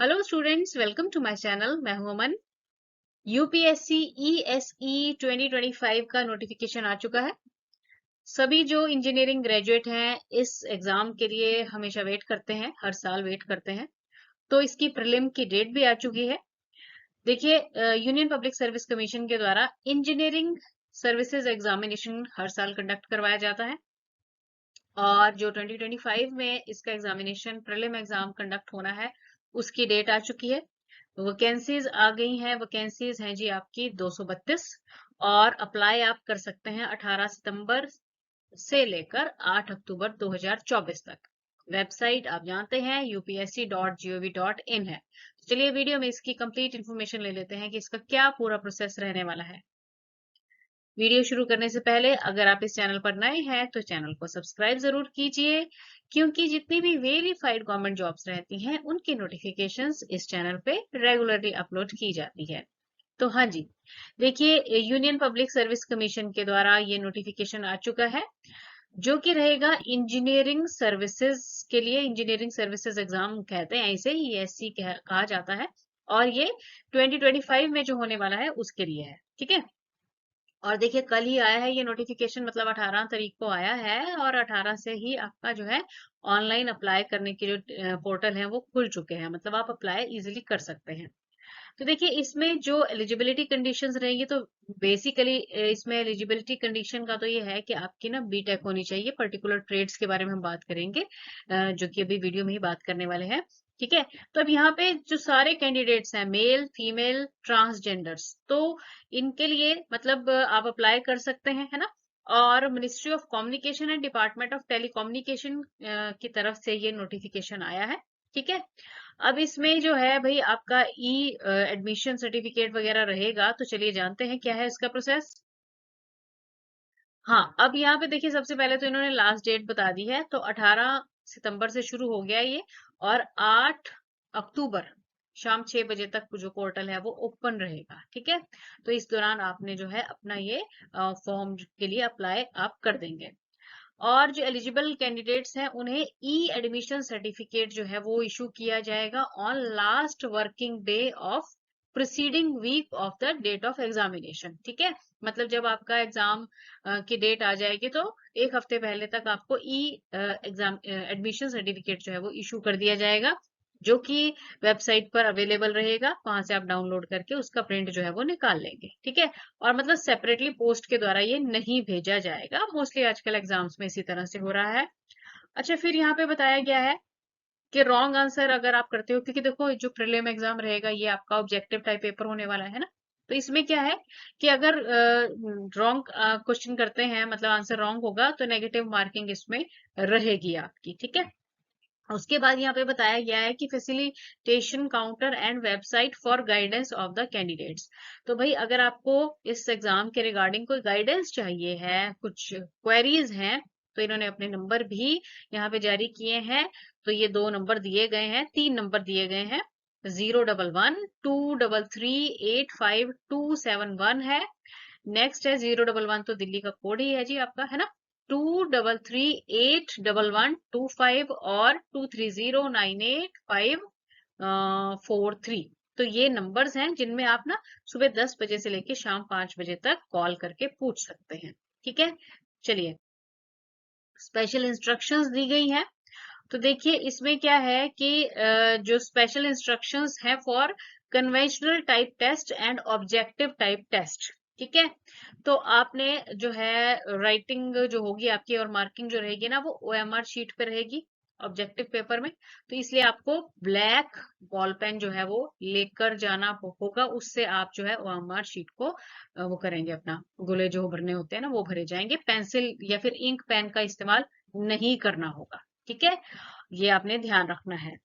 Hello students, welcome to my channel. मैं हूं अमन। UPSC ESE 2025 का नोटिफिकेशन आ चुका है। सभी जो इंजीनियरिंग ग्रेजुएट हैं इस एग्जाम के लिए हमेशा वेट करते हैं, हर साल वेट करते हैं। तो इसकी प्रीलिम की डेट भी आ चुकी है। देखिए, यूनियन पब्लिक सर्विस कमीशन के द्वारा इंजीनियरिंग सर्विसेज एग्जामिनेशन हर साल कंडक्ट करवाया जाता है और जो 2025 में इसका एग्जामिनेशन प्रीलिम एग्जाम कंडक्ट होना है उसकी डेट आ चुकी है। वैकेंसीज आ गई हैं। वैकेंसीज हैं जी आपकी 232 और अप्लाई आप कर सकते हैं 18 सितंबर से लेकर 8 अक्टूबर 2024 तक। वेबसाइट आप जानते हैं upsc.gov.in है। तो चलिए वीडियो में इसकी कंप्लीट इन्फॉर्मेशन ले लेते हैं कि इसका क्या पूरा प्रोसेस रहने वाला है। वीडियो शुरू करने से पहले अगर आप इस चैनल पर नए हैं तो चैनल को सब्सक्राइब जरूर कीजिए, क्योंकि जितनी भी वेरीफाइड गवर्नमेंट जॉब्स रहती हैं उनकी नोटिफिकेशंस इस चैनल पे रेगुलरली अपलोड की जाती है। तो हाँ जी, देखिए, यूनियन पब्लिक सर्विस कमीशन के द्वारा ये नोटिफिकेशन आ चुका है जो कि रहेगा इंजीनियरिंग सर्विसेज के लिए। इंजीनियरिंग सर्विसेज एग्जाम कहते हैं इसे, ईएससी कहा जाता है और ये 2025 में जो होने वाला है उसके लिए है। ठीक है। और देखिए, कल ही आया है ये नोटिफिकेशन, मतलब 18 तारीख को आया है और 18 से ही आपका जो है ऑनलाइन अप्लाई करने के जो पोर्टल है वो खुल चुके हैं, मतलब आप अप्लाई इजीली कर सकते हैं। तो देखिए, इसमें जो एलिजिबिलिटी कंडीशंस रहेंगी तो बेसिकली इसमें एलिजिबिलिटी कंडीशन का तो ये है कि आपकी ना बीटेक होनी चाहिए। पर्टिकुलर ट्रेड्स के बारे में हम बात करेंगे, जो कि अभी वीडियो में ही बात करने वाले हैं। ठीक है। तो अब यहाँ पे जो सारे कैंडिडेट्स हैं, मेल फीमेल ट्रांसजेंडर्स, तो इनके लिए मतलब आप अप्लाई कर सकते हैं, है ना। और ministry of communication and department of telecommunication की तरफ से ये नोटिफिकेशन आया है। ठीक है। अब इसमें जो है भाई आपका ई एडमिशन सर्टिफिकेट वगैरह रहेगा। तो चलिए जानते हैं क्या है इसका प्रोसेस। हाँ, अब यहाँ पे देखिए, सबसे पहले तो इन्होंने लास्ट डेट बता दी है। तो 18 सितंबर से शुरू हो गया ये और 8 अक्टूबर शाम 6 बजे तक जो पोर्टल है वो ओपन रहेगा। ठीक है। तो इस दौरान आपने जो है अपना ये फॉर्म के लिए अप्लाई आप कर देंगे। और जो एलिजिबल कैंडिडेट्स हैं उन्हें ई एडमिशन सर्टिफिकेट जो है वो इशू किया जाएगा on last working day of preceding week of the date of examination. ठीक है। मतलब जब आपका एग्जाम की डेट आ जाएगी तो एक हफ्ते पहले तक आपको ई एग्जाम एडमिशन सर्टिफिकेट जो है वो इशू कर दिया जाएगा, जो कि वेबसाइट पर अवेलेबल रहेगा। वहां से आप डाउनलोड करके उसका प्रिंट जो है वो निकाल लेंगे। ठीक है। और मतलब सेपरेटली पोस्ट के द्वारा ये नहीं भेजा जाएगा। मोस्टली आजकल एग्जाम्स में इसी तरह से हो रहा है। अच्छा, फिर यहाँ पे बताया गया है कि रॉन्ग आंसर अगर आप करते हो, क्योंकि देखो जो प्रीलिम एग्जाम रहेगा ये आपका ऑब्जेक्टिव टाइप पेपर होने वाला है ना। तो इसमें क्या है कि अगर रॉन्ग क्वेश्चन करते हैं, मतलब आंसर रॉन्ग होगा, तो नेगेटिव मार्किंग इसमें रहेगी आपकी। ठीक है। उसके बाद यहाँ पे बताया गया है कि facilitation counter and website for guidance of the candidates. तो भाई अगर आपको इस एग्जाम के रिगार्डिंग कोई गाइडेंस चाहिए है, कुछ क्वेरीज हैं, तो इन्होंने अपने नंबर भी यहाँ पे जारी किए हैं। तो ये 2 नंबर दिए गए हैं, 3 नंबर दिए गए हैं। 011-233-85271 है। नेक्स्ट है 011, तो दिल्ली का कोड ही है जी आपका, है ना। 233-811-25 और 230-98543। तो ये नंबर्स हैं जिनमें आप ना सुबह 10 बजे से लेके शाम 5 बजे तक कॉल करके पूछ सकते हैं। ठीक है। चलिए, स्पेशल इंस्ट्रक्शंस दी गई हैं। तो देखिए, इसमें क्या है कि जो स्पेशल इंस्ट्रक्शंस हैं for conventional type test and objective type test. ठीक है। तो आपने जो है राइटिंग जो होगी आपकी और मार्किंग जो रहेगी ना वो ओएमआर शीट पे रहेगी, ऑब्जेक्टिव पेपर में। तो इसलिए आपको ब्लैक बॉल पेन जो है वो लेकर जाना होगा। उससे आप जो है ओएमआर शीट को वो करेंगे, अपना गोले जो भरने होते हैं ना वो भरे जाएंगे। पेंसिल या फिर इंक पेन का इस्तेमाल नहीं करना होगा। ठीक है। ये आपने ध्यान रखना है।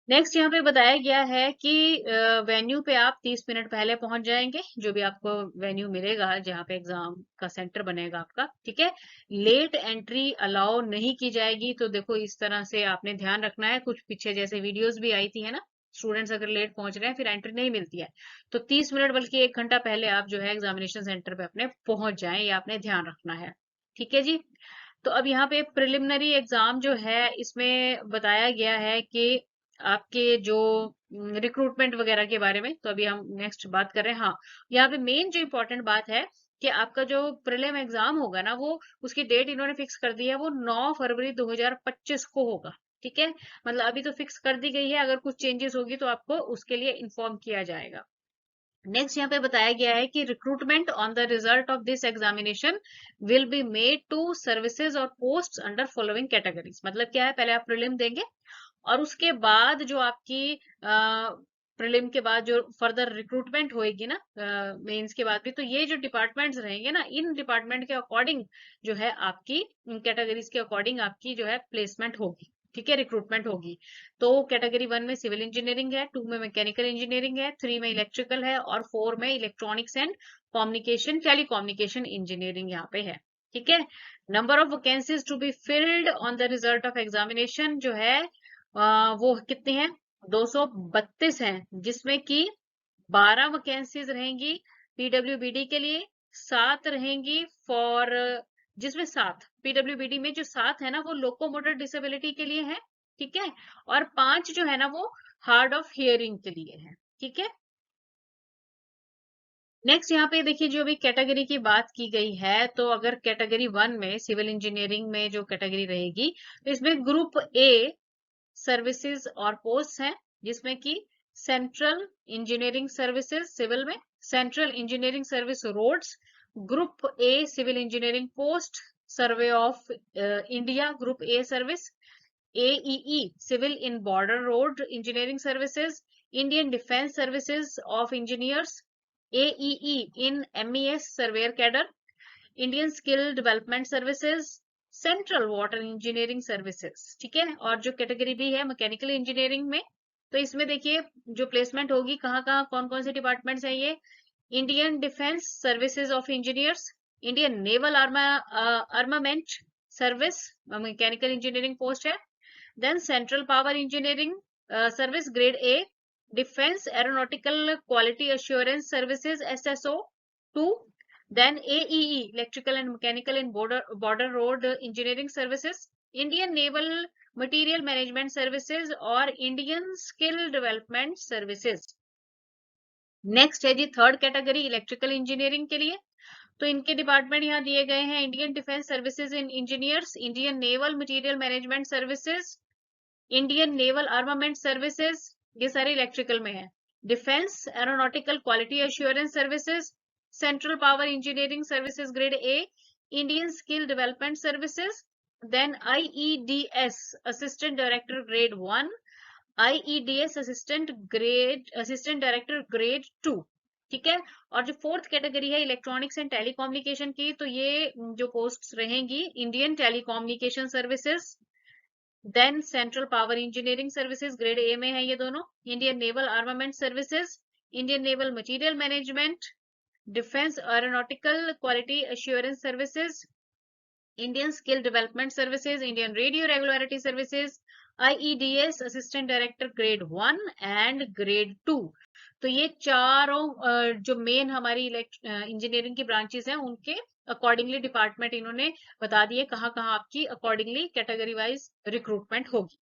नेक्स्ट यहाँ पे बताया गया है कि वेन्यू पे आप 30 मिनट पहले पहुंच जाएंगे, जो भी आपको वेन्यू मिलेगा जहाँ पे एग्जाम का सेंटर बनेगा आपका। ठीक है। लेट एंट्री अलाउ नहीं की जाएगी। तो देखो, इस तरह से आपने ध्यान रखना है। कुछ पीछे जैसे वीडियोस भी आई थी, है ना। स्टूडेंट्स अगर लेट पहुंच रहे हैं फिर एंट्री नहीं मिलती है, तो 30 मिनट बल्कि 1 घंटा पहले आप जो है एग्जामिनेशन सेंटर पे अपने पहुंच जाएं, ये आपने ध्यान रखना है। ठीक है जी। तो अब यहाँ पे प्रिलिमिनरी एग्जाम जो है इसमें बताया गया है कि आपके जो रिक्रूटमेंट वगैरह के बारे में, तो अभी हम नेक्स्ट बात कर रहे हैं। हाँ, यहाँ पे मेन जो इम्पोर्टेंट बात है कि आपका जो प्रीलिम एग्जाम होगा ना, वो उसकी डेट इन्होंने फिक्स कर दी है, वो 9 फरवरी 2025 को होगा। ठीक है, मतलब अभी तो फिक्स कर दी गई है, अगर कुछ चेंजेस होगी तो आपको उसके लिए इन्फॉर्म किया जाएगा। नेक्स्ट यहाँ पे बताया गया है कि recruitment on the result of this examination will be made to services और पोस्ट अंडर फॉलोइंग कैटेगरीज। मतलब क्या है, पहले आप प्रीलिम देंगे और उसके बाद जो आपकी प्रीलिम के बाद जो फर्दर रिक्रूटमेंट होएगी ना मेंस के बाद भी, तो ये जो डिपार्टमेंट्स रहेंगे ना, इन डिपार्टमेंट के अकॉर्डिंग जो है आपकी कैटेगरीज के अकॉर्डिंग आपकी जो है प्लेसमेंट होगी। ठीक है, रिक्रूटमेंट होगी। तो कैटेगरी 1 में सिविल इंजीनियरिंग है, 2 में मैकेनिकल इंजीनियरिंग है, 3 में इलेक्ट्रिकल है और 4 में electronics and communication telecommunication engineering यहाँ पे है। ठीक है, number of vacancies to be filled on the result of examination जो है वो कितने हैं, 232 हैं, जिसमें कि 12 वैकेंसीज रहेंगी पीडब्ल्यूबीडी के लिए, 7 रहेंगी फॉर, जिसमें 7 पीडब्ल्यूबीडी में जो 7 है ना वो लोकोमोटर डिसेबिलिटी के लिए है। ठीक है, और 5 जो है ना वो हार्ड ऑफ हियरिंग के लिए है। ठीक है, नेक्स्ट यहाँ पे देखिए, जो अभी कैटेगरी की बात की गई है, तो अगर कैटेगरी 1 में सिविल इंजीनियरिंग में जो कैटेगरी रहेगी, तो इसमें ग्रुप ए सर्विसेज और पोस्ट हैं, जिसमें कि सेंट्रल इंजीनियरिंग सर्विसेज सिविल में, central engineering service roads, group A civil engineering post, survey of India group A service, AEE civil in border road engineering services, Indian defence services of engineers, AEE in MES surveyor cadre, Indian skill development services, central water engineering services. ठीक है, और जो category भी है mechanical engineering में, तो इसमें देखिए जो प्लेसमेंट होगी कहाँ कहाँ कौन कौन से डिपार्टमेंट्स हैं ये, Indian defence services of engineers, Indian naval armament service mechanical engineering post है, then central power engineering service grade A, defence aeronautical quality assurance services SSO 2, then AEE electrical and mechanical in border road engineering services, Indian naval material management services और Indian skill development services। Next है जी third category electrical engineering के लिए, तो इनके department यहाँ दिए गए हैं, Indian defence services in engineers, Indian naval material management services, Indian naval armament services, ये सारे इलेक्ट्रिकल में है, defence aeronautical quality assurance services, central power engineering services grade A, Indian skill development services, then IEDS assistant director grade 1, IEDS assistant director grade 2। ठीक है, और जो fourth category है electronics and telecommunication की, तो ये जो पोस्ट्स रहेंगी Indian telecommunication services, then central power engineering services grade A में है ये दोनों, Indian naval armament services, Indian naval material management, defence aeronautical quality assurance services, Indian skill development services, Indian radio regularity services, IEDS assistant director grade 1 and grade 2। तो ये चारों जो main हमारी engineering की ब्रांचेस हैं उनके अकॉर्डिंगली डिपार्टमेंट इन्होंने बता दिए कहाँ कहाँ आपकी अकॉर्डिंगली कैटेगरी वाइज रिक्रूटमेंट होगी।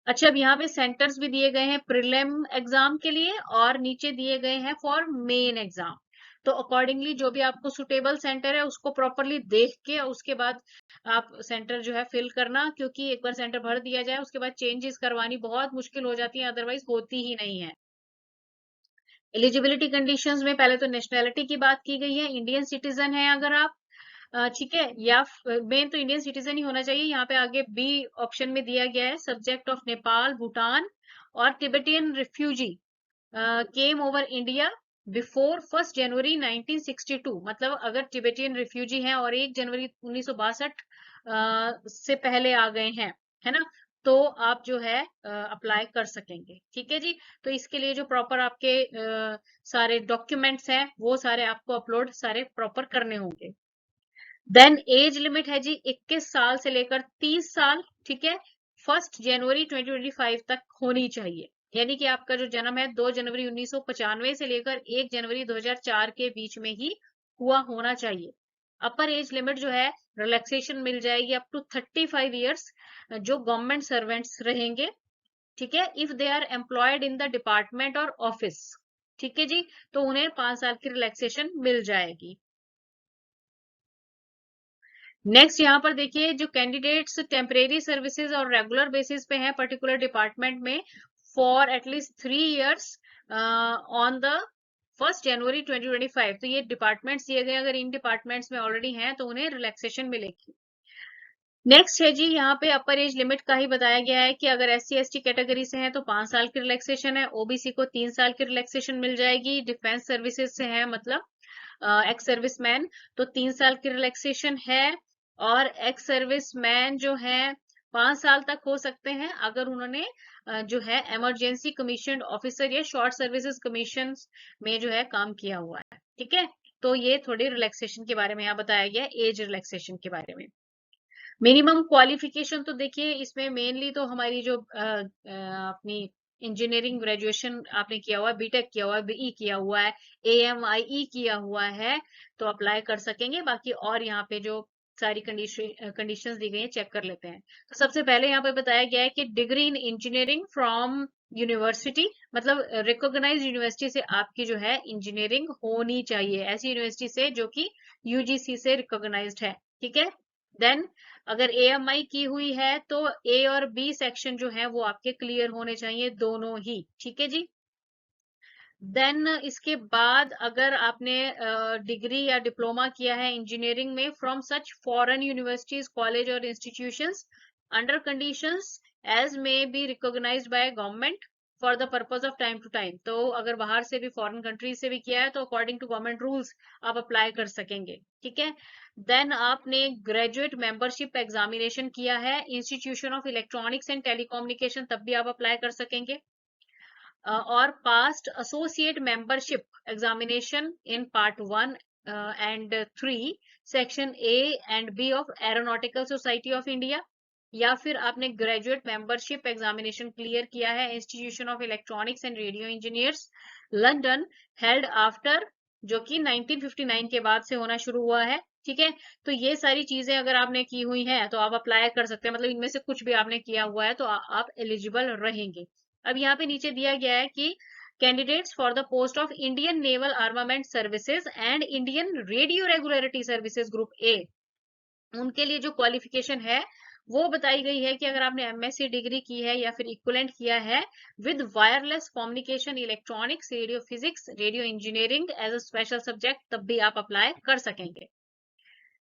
अच्छा, अब यहाँ पे सेंटर्स भी दिए गए हैं प्रीलिम एग्जाम के लिए और नीचे दिए गए हैं फॉर मेन एग्जाम। तो अकॉर्डिंगली जो भी आपको सुटेबल सेंटर है उसको प्रॉपरली देख के उसके बाद आप सेंटर जो है फिल करना, क्योंकि एक बार सेंटर भर दिया जाए उसके बाद चेंजेस करवानी बहुत मुश्किल हो जाती है, अदरवाइज होती ही नहीं है। एलिजिबिलिटी कंडीशंस में पहले तो नेशनैलिटी की बात की गई है, इंडियन सिटीजन है अगर आप, ठीक है, या मेन तो इंडियन सिटीजन ही होना चाहिए। यहाँ पे आगे बी ऑप्शन में दिया गया है सब्जेक्ट ऑफ नेपाल भूटान और Tibetan refugee came over India before 1 जनवरी 1962। मतलब अगर तिब्बतियन रिफ्यूजी हैं और 1 जनवरी 1962 से पहले आ गए हैं, है ना, तो आप जो है अप्लाई कर सकेंगे। ठीक है जी, तो इसके लिए जो प्रॉपर आपके सारे डॉक्यूमेंट्स हैं वो सारे आपको अपलोड सारे प्रॉपर करने होंगे। देन एज लिमिट है जी 21 साल से लेकर 30 साल। ठीक है, 1 जनवरी 2025 तक होनी चाहिए, यानी कि आपका जो जन्म है 2 जनवरी 1995 से लेकर 1 जनवरी 2004 के बीच में ही हुआ होना चाहिए। अपर एज लिमिट जो है रिलैक्सेशन मिल जाएगी अप टू 35 इयर्स जो गवर्नमेंट सर्वेंट्स रहेंगे। ठीक है, if they are employed in the department और ऑफिस, ठीक है जी, तो उन्हें 5 साल की रिलैक्सेशन मिल जाएगी। नेक्स्ट यहाँ पर देखिए, जो कैंडिडेट्स टेम्परेरी सर्विसेज और रेगुलर बेसिस पे हैं पर्टिकुलर डिपार्टमेंट में for at least 3 years on the 1 January 2025, तो ये डिपार्टमेंट्स दिए गए, अगर इन डिपार्टमेंट्स में ऑलरेडी हैं तो उन्हें रिलैक्सेशन मिलेगी। नेक्स्ट है जी, यहाँ पे अपर एज लिमिट का ही बताया गया है कि अगर SC/ST कैटेगरी से है तो 5 साल की रिलैक्सेशन है, OBC को 3 साल की रिलैक्सेशन मिल जाएगी, डिफेंस सर्विसेज से है मतलब एक्स सर्विसमैन तो 3 साल की रिलैक्सेशन है, और एक्स सर्विसमैन जो है 5 साल तक हो सकते हैं अगर उन्होंने जो है इमरजेंसी कमीशन ऑफिसर या शॉर्ट सर्विसेज कमीशन में जो है काम किया हुआ है। ठीक है, तो ये थोड़ी रिलैक्सेशन के बारे में यहाँ बताया गया है, एज रिलैक्सेशन के बारे में। मिनिमम क्वालिफिकेशन तो देखिए इसमें मेनली तो हमारी जो अपनी इंजीनियरिंग ग्रेजुएशन आपने किया हुआ है, बीटेक किया हुआ है, बीई किया हुआ है, AMIE किया हुआ है तो अप्लाई कर सकेंगे। बाकी और यहाँ पे जो सारी कंडीशंस दी गई हैं चेक कर लेते हैं। तो सबसे पहले यहाँ पे बताया गया है कि degree in engineering from university, मतलब रिकॉग्नाइज्ड यूनिवर्सिटी से आपकी जो है इंजीनियरिंग होनी चाहिए, ऐसी यूनिवर्सिटी से जो कि UGC से रिकॉग्नाइज्ड है। ठीक है, देन अगर AMI की हुई है तो A और B सेक्शन जो है वो आपके क्लियर होने चाहिए, दोनों ही। ठीक है जी, देन इसके बाद अगर आपने डिग्री या डिप्लोमा किया है इंजीनियरिंग में from such foreign universities, college और institutions under conditions as may be recognised by government for the purpose of time to time, तो अगर बाहर से भी फॉरेन कंट्रीज से भी किया है तो अकॉर्डिंग टू गवर्नमेंट रूल्स आप अप्लाई कर सकेंगे। ठीक है, देन आपने ग्रेजुएट मेंबरशिप एग्जामिनेशन किया है institution of electronics and telecommunication, तब भी आप अप्लाई कर सकेंगे। और past associate membership examination in part 1 and 3 section A and B of aeronautical society of India, या फिर आपने ग्रेजुएट मेंबरशिप एग्जामिनेशन क्लियर किया है institution of electronics and radio engineers London held after, जो कि 1959 के बाद से होना शुरू हुआ है। ठीक है, तो ये सारी चीजें अगर आपने की हुई हैं तो आप अप्लाई कर सकते हैं, मतलब इनमें से कुछ भी आपने किया हुआ है तो आप एलिजिबल रहेंगे। अब यहाँ पे नीचे दिया गया है कि candidates for the post of Indian naval armament services and Indian radio regularity services group A, उनके लिए जो क्वालिफिकेशन है वो बताई गई है कि अगर आपने MSc डिग्री की है या फिर इक्वलेंट किया है with wireless communication electronics radio physics radio engineering as a special subject, तब भी आप अप्लाई कर सकेंगे।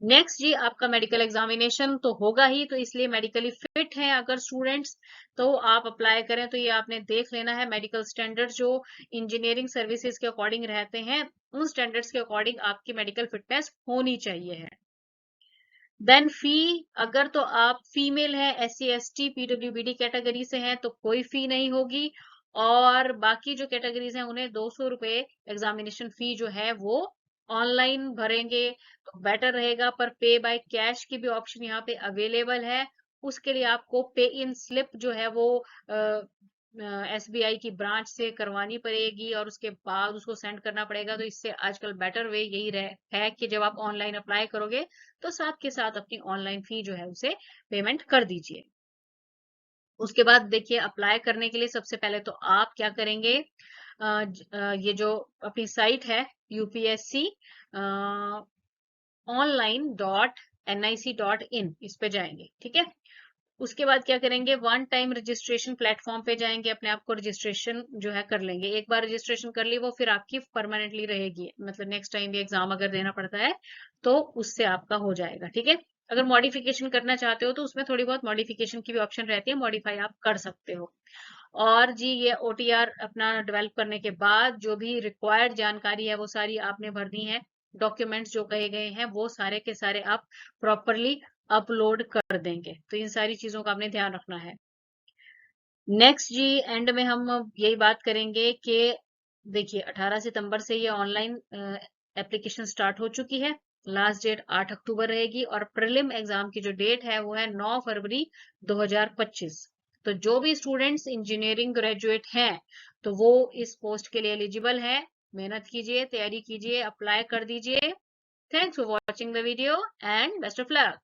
नेक्स्ट जी, आपका मेडिकल एग्जामिनेशन तो होगा ही, तो इसलिए मेडिकली फिट हैं अगर स्टूडेंट्स तो आप अप्लाई करें, तो ये आपने देख लेना है मेडिकल स्टैंडर्ड्स जो इंजीनियरिंग सर्विसेज के अकॉर्डिंग रहते हैं, उन स्टैंडर्ड्स के अकॉर्डिंग आपकी मेडिकल फिटनेस होनी चाहिए है। देन फी, अगर तो आप फीमेल है, SC/ST PWBD कैटेगरी से हैं तो कोई फी नहीं होगी, और बाकी जो कैटेगरीज हैं उन्हें 200 रुपए एग्जामिनेशन फी जो है वो ऑनलाइन भरेंगे तो बेटर रहेगा, पर पे बाय कैश की भी ऑप्शन यहाँ पे अवेलेबल है। उसके लिए आपको पे इन स्लिप जो है वो SBI की ब्रांच से करवानी पड़ेगी और उसके बाद उसको सेंड करना पड़ेगा। तो इससे आजकल बेटर वे यही है कि जब आप ऑनलाइन अप्लाई करोगे तो साथ के साथ अपनी ऑनलाइन फी जो है उसे पेमेंट कर दीजिए। उसके बाद देखिए, अप्लाई करने के लिए सबसे पहले तो आप क्या करेंगे, ये जो अपनी साइट है UPSC online.nic.in, इस पे जाएंगे। ठीक है, उसके बाद क्या करेंगे, वन टाइम रजिस्ट्रेशन प्लेटफॉर्म पे जाएंगे, अपने आप को रजिस्ट्रेशन जो है कर लेंगे। एक बार रजिस्ट्रेशन कर ली वो फिर आपकी परमानेंटली रहेगी, मतलब नेक्स्ट टाइम भी एग्जाम अगर देना पड़ता है तो उससे आपका हो जाएगा। ठीक है, अगर मॉडिफिकेशन करना चाहते हो तो उसमें थोड़ी बहुत मॉडिफिकेशन की भी ऑप्शन रहती है, मॉडिफाई आप कर सकते हो। और जी, ये OTR अपना डेवलप करने के बाद जो भी रिक्वायर्ड जानकारी है वो सारी आपने भरनी है, डॉक्यूमेंट्स जो कहे गए हैं वो सारे के सारे आप प्रॉपरली अपलोड कर देंगे, तो इन सारी चीजों का आपने ध्यान रखना है। नेक्स्ट जी, एंड में हम यही बात करेंगे कि देखिए 18 सितंबर से ये ऑनलाइन एप्लीकेशन स्टार्ट हो चुकी है, लास्ट डेट 8 अक्टूबर रहेगी, और प्रीलिम एग्जाम की जो डेट है वो है 9 फरवरी 2025। तो जो भी स्टूडेंट्स इंजीनियरिंग ग्रेजुएट हैं तो वो इस पोस्ट के लिए एलिजिबल है। मेहनत कीजिए, तैयारी कीजिए, अप्लाई कर दीजिए। Thanks for watching the video and best of luck.